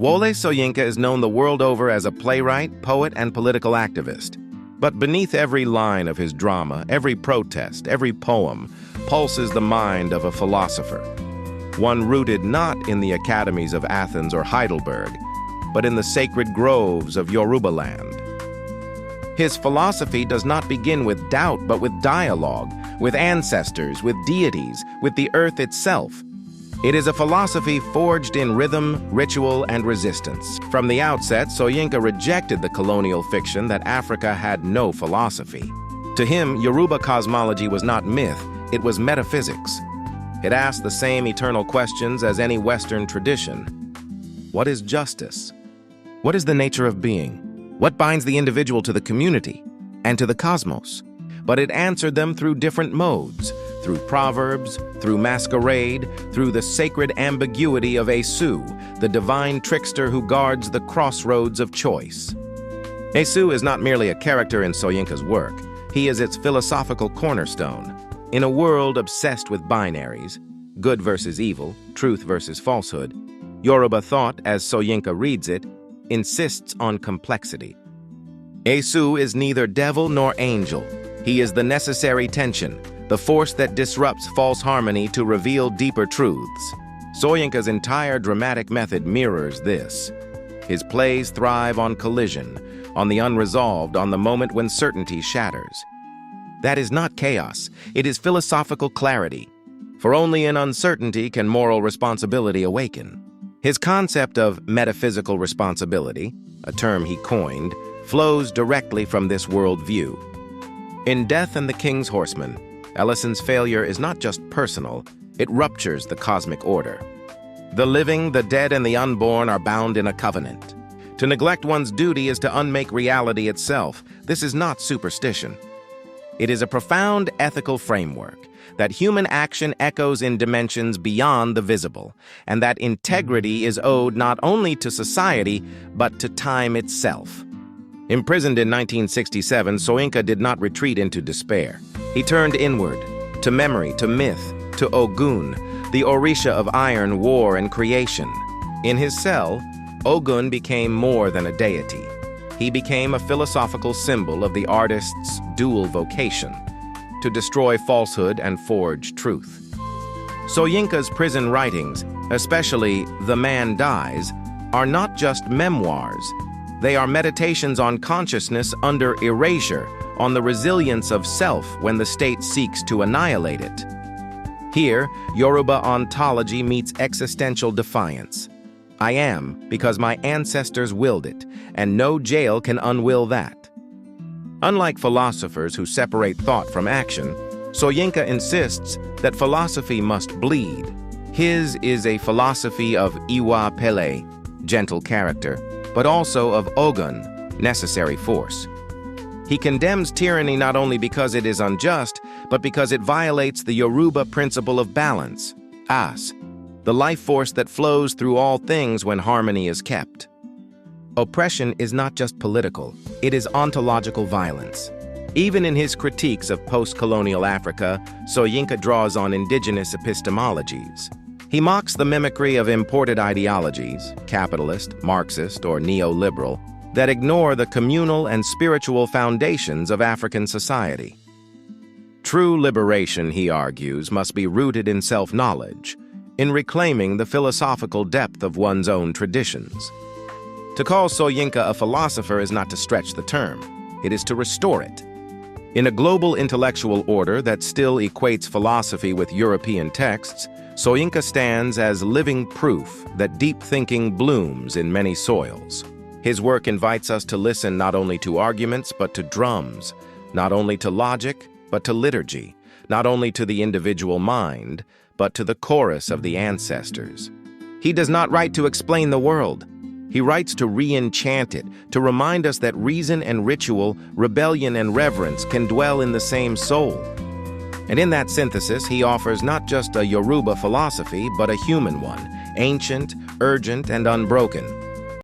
Wole Soyinka is known the world over as a playwright, poet, and political activist. But beneath every line of his drama, every protest, every poem, pulses the mind of a philosopher. One rooted not in the academies of Athens or Heidelberg, but in the sacred groves of Yoruba land. His philosophy does not begin with doubt, but with dialogue, with ancestors, with deities, with the earth itself. It is a philosophy forged in rhythm, ritual, and resistance. From the outset, Soyinka rejected the colonial fiction that Africa had no philosophy. To him, Yoruba cosmology was not myth, it was metaphysics. It asked the same eternal questions as any Western tradition. What is justice? What is the nature of being? What binds the individual to the community and to the cosmos? But it answered them through different modes, through proverbs, through masquerade, through the sacred ambiguity of Esu, the divine trickster who guards the crossroads of choice. Esu is not merely a character in Soyinka's work, he is its philosophical cornerstone. In a world obsessed with binaries, good versus evil, truth versus falsehood, Yoruba thought, as Soyinka reads it, insists on complexity. Esu is neither devil nor angel. He is the necessary tension, the force that disrupts false harmony to reveal deeper truths. Soyinka's entire dramatic method mirrors this. His plays thrive on collision, on the unresolved, on the moment when certainty shatters. That is not chaos, it is philosophical clarity. For only in uncertainty can moral responsibility awaken. His concept of metaphysical responsibility, a term he coined, flows directly from this worldview. In Death and the King's Horseman, Ellison's failure is not just personal, it ruptures the cosmic order. The living, the dead, and the unborn are bound in a covenant. To neglect one's duty is to unmake reality itself. This is not superstition. It is a profound ethical framework, that human action echoes in dimensions beyond the visible, and that integrity is owed not only to society, but to time itself. Imprisoned in 1967, Soyinka did not retreat into despair. He turned inward, to memory, to myth, to Ogun, the Orisha of iron, war, and creation. In his cell, Ogun became more than a deity. He became a philosophical symbol of the artist's dual vocation, to destroy falsehood and forge truth. Soyinka's prison writings, especially The Man Dies, are not just memoirs. They are meditations on consciousness under erasure, on the resilience of self when the state seeks to annihilate it. Here, Yoruba ontology meets existential defiance. I am because my ancestors willed it, and no jail can unwill that. Unlike philosophers who separate thought from action, Soyinka insists that philosophy must bleed. His is a philosophy of Iwa Pele, gentle character, but also of Ogun, necessary force. He condemns tyranny not only because it is unjust, but because it violates the Yoruba principle of balance, As, the life force that flows through all things when harmony is kept. Oppression is not just political, it is ontological violence. Even in his critiques of post-colonial Africa, Soyinka draws on indigenous epistemologies. He mocks the mimicry of imported ideologies, capitalist, Marxist, or neoliberal, that ignore the communal and spiritual foundations of African society. True liberation, he argues, must be rooted in self-knowledge, in reclaiming the philosophical depth of one's own traditions. To call Soyinka a philosopher is not to stretch the term, it is to restore it. In a global intellectual order that still equates philosophy with European texts, Soyinka stands as living proof that deep thinking blooms in many soils. His work invites us to listen not only to arguments but to drums, not only to logic but to liturgy, not only to the individual mind but to the chorus of the ancestors. He does not write to explain the world. He writes to re-enchant it, to remind us that reason and ritual, rebellion and reverence can dwell in the same soul. And in that synthesis, he offers not just a Yoruba philosophy, but a human one, ancient, urgent, and unbroken.